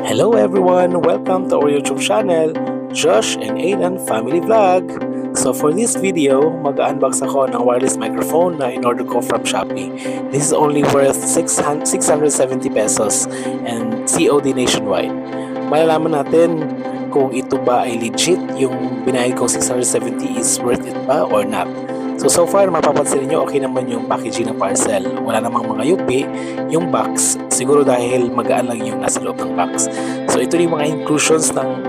Hello everyone! Welcome to our YouTube channel, Josh and Aedan Family Vlog. So for this video, mag-unbox ako ng wireless microphone na in-order ko from Shopee. This is only worth 670 pesos and COD nationwide. Malalaman natin kung ito ba ay legit, yung binayad kong 670 is worth it ba or not. So far, mapapansin niyo okay naman yung packaging ng parcel. Wala namang mga yupi. Yung box, siguro dahil magaan lang yung nasa loob ng box. So ito yung mga inclusions ng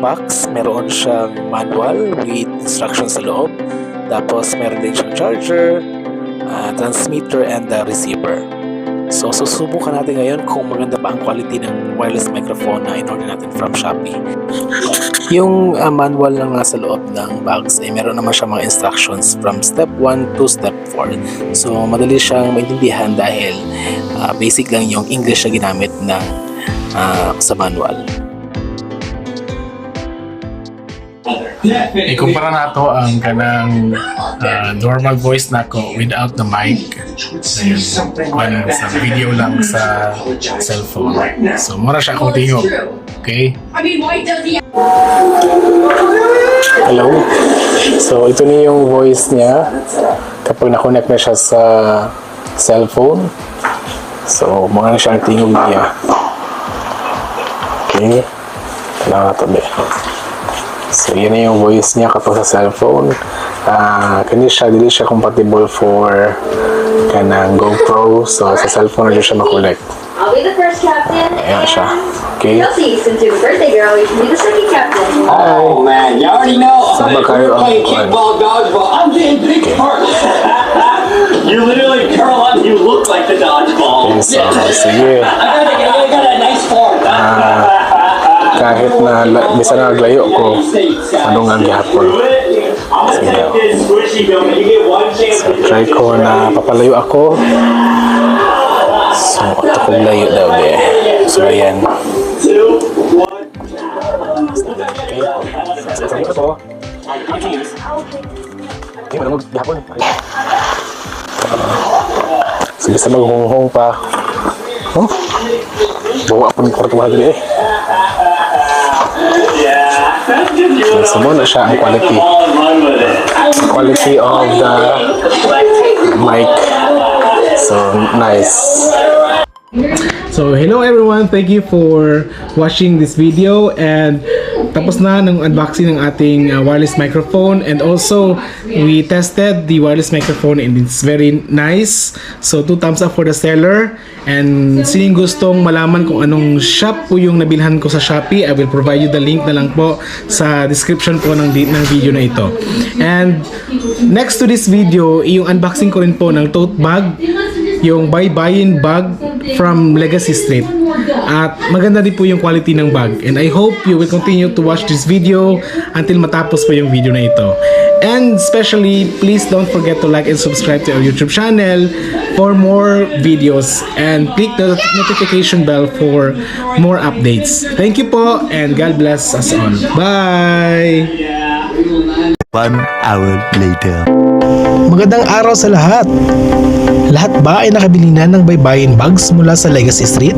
box. Meron siyang manual with instructions sa loob. Tapos meron din siyang charger, transmitter, and the receiver. So susubukan natin ngayon kung maganda ba ang quality ng wireless microphone na in-order natin from Shopee. Yung manual lang nasa loob ng box ay meron naman siya mga instructions from step 1 to step 4. So madali siyang maintindihan dahil basic lang yung English na ginamit ng sa manual. Ikumpara nato ang kanang normal voice nako without the mic. Ayun, sa video lang sa cellphone. So mura siya akong tingog. Okay? Hello. So ito na yung voice niya kapag na-connect na siya sa cellphone. So mga na siya ang tingog niya. Okay. Kailangan tabi. So yan na yung voice niya kapag sa cellphone. Dili siya compatible for kanang GoPro. So sa cellphone na siya makulik. I'll be the first captain. Ayan siya. Okay. Kelsey, since you're the birthday girl, you can be the second captain. Oh man, you already know. Sama kayo ang Playing kickball, dodgeball. I'm getting big parts. You literally curl up. You look like the dodgeball. Okay, so sige. I got a nice form. Kahit na bisa na naglayo ko, ano nga gihapon. So try ko na papalayo ako. So ito kong layo daw de. So ayan. Okay. Sasabi ko to. Okay, malamog gihapon. So bisa maghunghong pa. Oh? Bawa po ng kwarto mga dali eh. So muna siya ang quality of the mic. So nice. So hello everyone, thank you for watching this video, and tapos na ng unboxing ng ating wireless microphone, and also we tested the wireless microphone and it's very nice. So 2 thumbs up for the seller, and sinong gustong malaman kung anong shop po yung nabilhan ko sa Shopee, I will provide you the link na lang po sa description po ng video na ito. And next to this video, yung unboxing ko rin po ng tote bag, yung Baybayin bag from Legacy Street. At maganda din po yung quality ng bag. And I hope you will continue to watch this video until matapos po yung video na ito. And especially, please don't forget to like and subscribe to our YouTube channel for more videos. And click the notification bell for more updates. Thank you po, and God bless us all. Bye! 1 hour later. Magandang araw sa lahat! Lahat ba ay nakabili na ng Baybayin bags mula sa Legacy Street?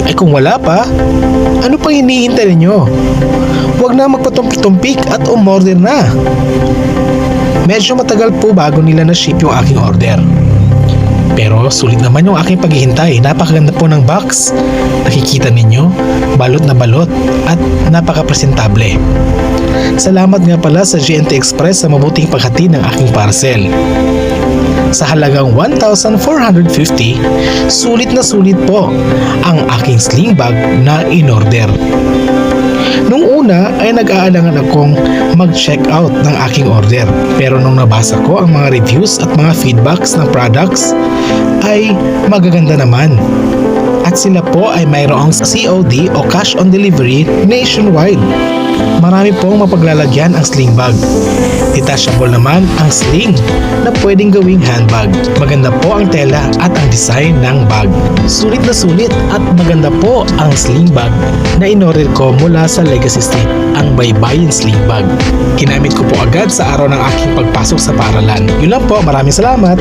Ay kung wala pa, ano pang hinihintay ninyo? Huwag na magpatumpik-tumpik at umorder na! Medyo matagal po bago nila na-ship yung aking order. Pero sulit naman yung aking paghihintay. Napakaganda po ng box. Nakikita ninyo, balot na balot at napaka-presentable. Salamat nga pala sa GNT Express sa mabuting paghati ng aking parcel. Sa halagang 1,450, sulit na sulit po ang aking sling bag na in-order. Nung una ay nag-aalangan akong mag-check out ng aking order, pero nung nabasa ko ang mga reviews at mga feedbacks ng products ay magaganda naman. At sila po ay mayroong COD o cash on delivery nationwide. Marami pong mapaglalagyan ang sling bag. Detachable naman ang sling na pwedeng gawing handbag. Maganda po ang tela at ang design ng bag. Sulit na sulit at maganda po ang sling bag na in-order ko mula sa Legacy Street, ang Baybayin sling bag. Ginamit ko po agad sa araw ng aking pagpasok sa paaralan. Yun lang po, maraming salamat!